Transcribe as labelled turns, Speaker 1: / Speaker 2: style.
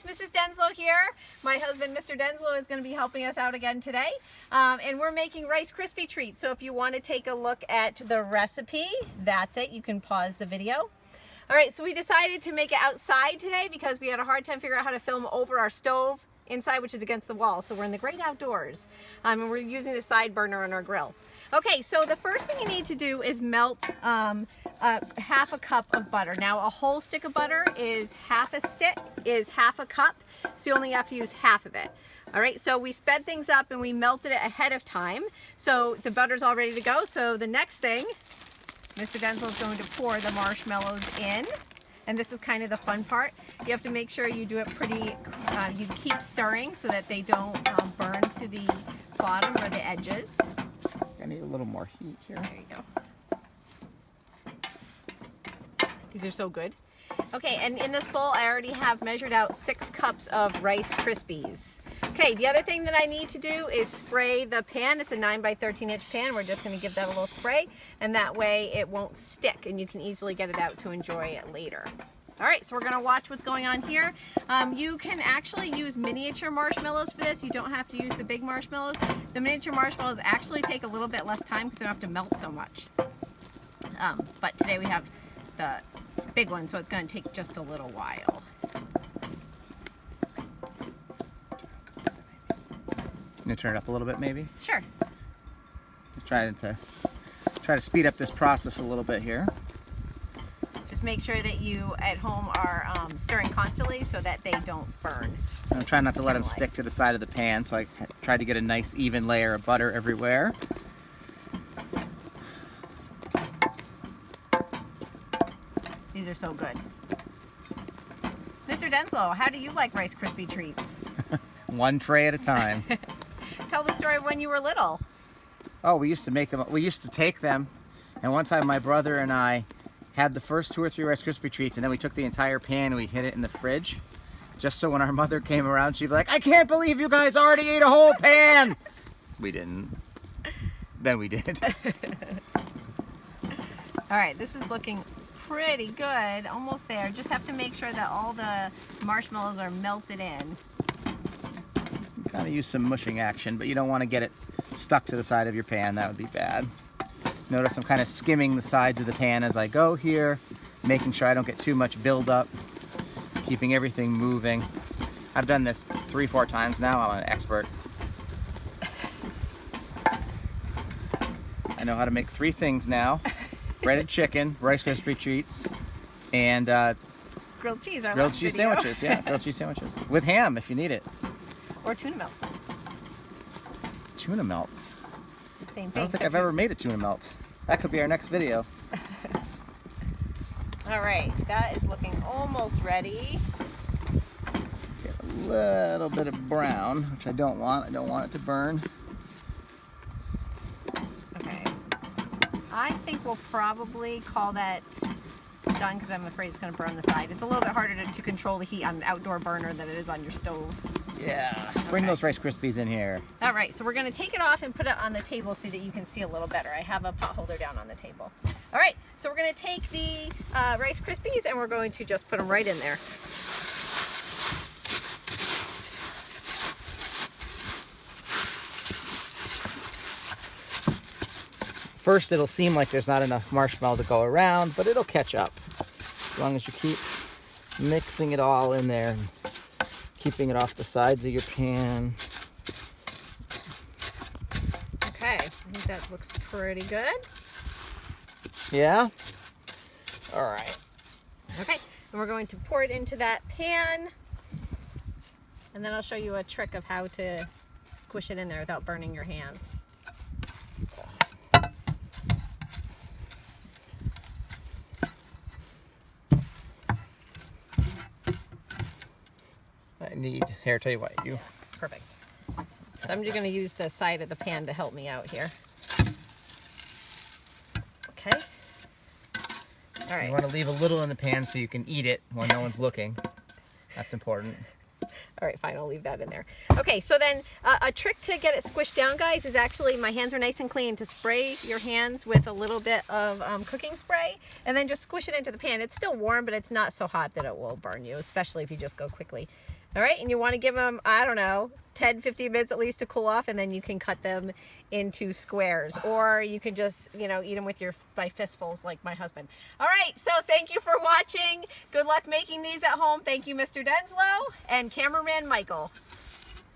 Speaker 1: Mrs. Denslow here. My husband, Mr. Denslow, is going to be helping us out again today. And we're making Rice Crispie treats. So if you want to take a look at the recipe, that's it. You can pause the video. All right, so we decided to make it outside today because we had a hard time figuring out how to film over our stove inside, which is against the wall. So we're in the great outdoors. And we're using the side burner on our grill. Okay, so the first thing you need to do is melt half a cup of butter. Now, a whole stick of butter is half a cup, so you only have to use half of it. All right, so we sped things up and we melted it ahead of time. So the butter's all ready to go. So the next thing, Mr. Denslow is going to pour the marshmallows in. And this is kind of the fun part. You have to make sure you do it pretty, you keep stirring so that they don't burn to the bottom or the edges.
Speaker 2: I need a little more heat here.
Speaker 1: There you go. These are so good. Okay, and in this bowl, I already have measured out 6 cups of Rice Krispies. Okay, the other thing that I need to do is spray the pan. It's a 9 by 13 inch pan. We're just gonna give that a little spray, and that way it won't stick and you can easily get it out to enjoy it later. All right, so we're gonna watch what's going on here. You can actually use miniature marshmallows for this. You don't have to use the big marshmallows. The miniature marshmallows actually take a little bit less time because they don't have to melt so much. But today we have the big one, so it's gonna take just a little while.
Speaker 2: Can you turn it up a little bit, maybe?
Speaker 1: Sure.
Speaker 2: Try to speed up this process a little bit here.
Speaker 1: Just make sure that you at home are stirring constantly so that they don't burn.
Speaker 2: I'm trying not to let them stick to the side of the pan, so I tried to get a nice even layer of butter everywhere.
Speaker 1: These are so good. Mr. Denslow, how do you like Rice Krispie treats?
Speaker 2: One tray at a time.
Speaker 1: Tell the story of when you were little.
Speaker 2: Oh, we used to make them. We used to take them, and one time my brother and I had the first 2 or 3 Rice Krispie treats, and then we took the entire pan and we hid it in the fridge, just so when our mother came around, she'd be like, "I can't believe you guys already ate a whole pan." We didn't. Then we did.
Speaker 1: All right, this is looking pretty good. Almost there. Just have to make sure that all the marshmallows are melted in.
Speaker 2: Kind of use some mushing action, but you don't want to get it stuck to the side of your pan. That would be bad. Notice I'm kind of skimming the sides of the pan as I go here, making sure I don't get too much buildup, keeping everything moving. I've done this 3-4 times now. I'm an expert. I know how to make 3 things now: breaded chicken, Rice Krispie treats, and
Speaker 1: Grilled cheese. Our
Speaker 2: grilled
Speaker 1: last
Speaker 2: cheese
Speaker 1: video.
Speaker 2: sandwiches. Yeah, grilled cheese sandwiches with ham if you need it.
Speaker 1: Or tuna melt.
Speaker 2: Tuna melts.
Speaker 1: It's the same
Speaker 2: I
Speaker 1: thing.
Speaker 2: don't think I've ever made a tuna melt. That could be our next video.
Speaker 1: All right, that is looking almost ready.
Speaker 2: Get a little bit of brown, which I don't want. I don't want it to burn.
Speaker 1: Okay. I think we'll probably call that done because I'm afraid it's going to burn the side. It's a little bit harder to control the heat on an outdoor burner than it is on your stove.
Speaker 2: Yeah. Bring those Rice Krispies in here.
Speaker 1: All right, so we're going to take it off and put it on the table so that you can see a little better. I have a pot holder down on the table. All right, so we're going to take the Rice Krispies and we're going to just put them right in there.
Speaker 2: First, it'll seem like there's not enough marshmallow to go around, but it'll catch up. As long as you keep mixing it all in there and keeping it off the sides of your pan.
Speaker 1: Okay, I think that looks pretty good.
Speaker 2: Yeah? All right.
Speaker 1: Okay, and we're going to pour it into that pan. And then I'll show you a trick of how to squish it in there without burning your hands.
Speaker 2: Here, tell you what, you.
Speaker 1: Perfect. So I'm just going to use the side of the pan to help me out here. Okay. All right.
Speaker 2: You want to leave a little in the pan so you can eat it when no one's looking. That's important.
Speaker 1: All right, fine, I'll leave that in there. Okay, so then a trick to get it squished down, guys, is actually, my hands are nice and clean, to spray your hands with a little bit of cooking spray and then just squish it into the pan. It's still warm, but it's not so hot that it will burn you, especially if you just go quickly. All right, and you want to give them, I don't know, 10, 15 minutes at least to cool off, and then you can cut them into squares, or you can just, you know, eat them with by fistfuls like my husband. All right, so thank you for watching. Good luck making these at home. Thank you, Mr. Denslow and cameraman Michael.